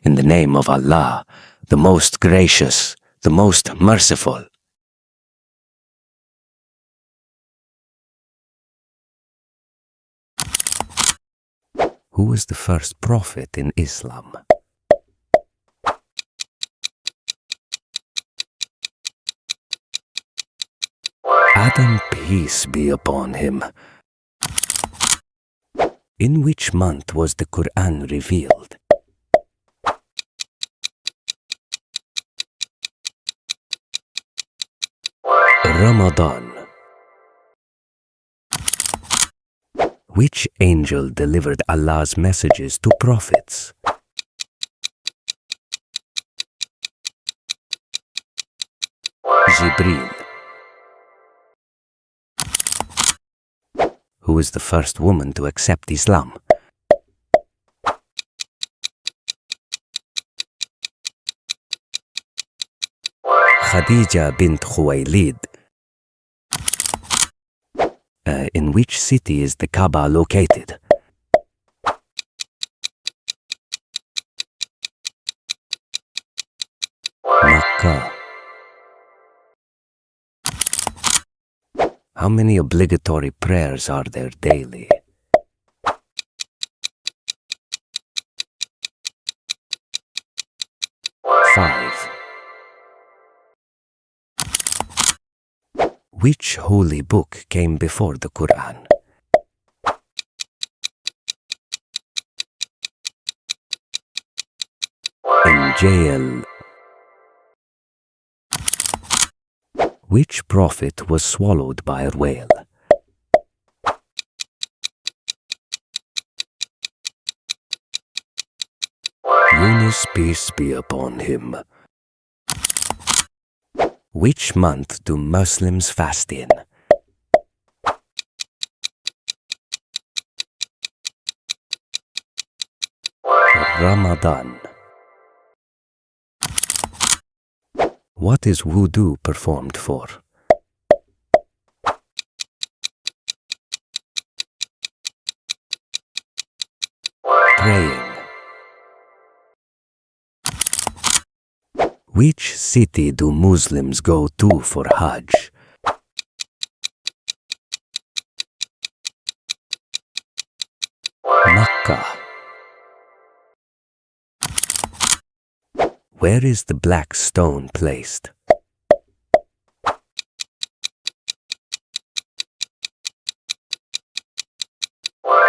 In the name of Allah, the most gracious, the most merciful. Who was the first prophet in Islam? Adam, peace be upon him. In which month was the Qur'an revealed? Ramadan. Which angel delivered Allah's messages to prophets? Jibreel. Who is the first woman to accept Islam? Khadija bint Khuwaylid. In which city is the Kaaba located? Makkah. How many obligatory prayers are there daily? 5. Which holy book came before the Qur'an? Injil. Which prophet was swallowed by a whale? Yunus, peace be upon him. Which month do Muslims fast in? Ramadan. What is wudu performed for? Praying. Which city do Muslims go to for Hajj? Makkah. Where is the black stone placed?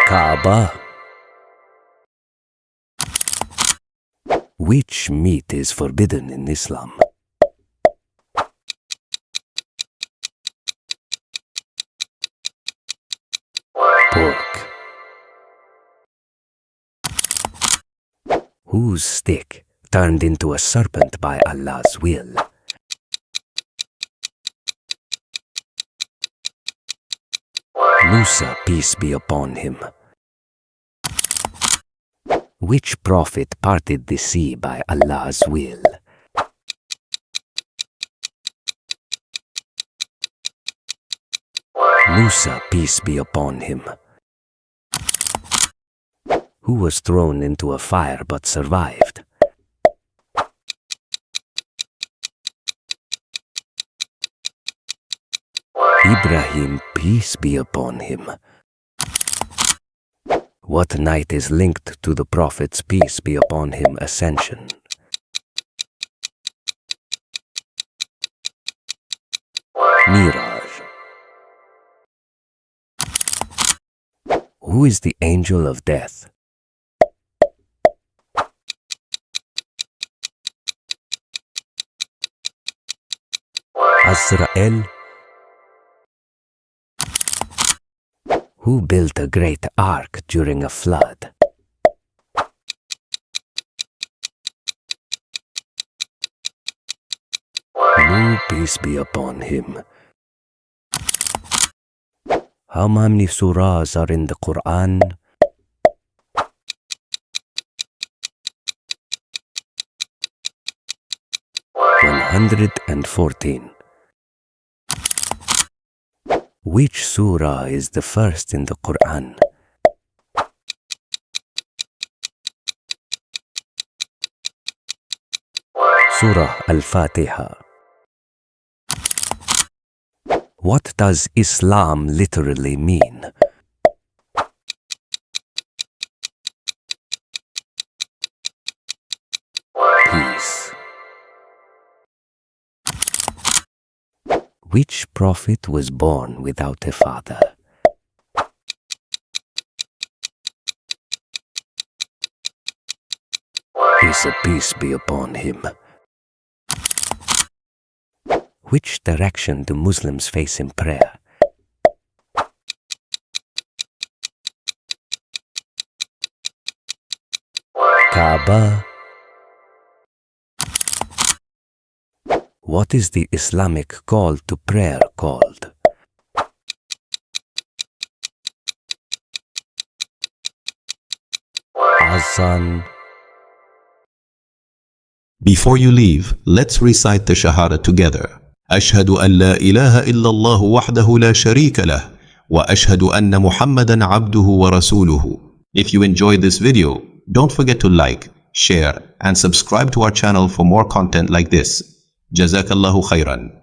Kaaba. Which meat is forbidden in Islam? Pork. Whose stick turned into a serpent by Allah's will? Musa, peace be upon him. Which prophet parted the sea by Allah's will? Musa, peace be upon him. Who was thrown into a fire but survived? Ibrahim, peace be upon him. What night is linked to the Prophet's, peace be upon him, ascension? Miraj. Who is the angel of death? Azrael. Who built a great ark during a flood? Nuh, peace be upon him. How many surahs are in the Qur'an? 114. Which surah is the first in the Qur'an? Surah Al-Fatiha. What does Islam literally mean? Peace. Which prophet was born without a father? Peace and peace be upon him. Which direction do Muslims face in prayer? Kaaba. What is the Islamic call to prayer called? Azan. Before you leave, let's recite the Shahada together. أشهد أن لا إله إلا الله وحده لا شريك له وأشهد أن محمدا عبده ورسوله. If you enjoyed this video, don't forget to like, share and subscribe to our channel for more content like this. Jazakallahu khairan.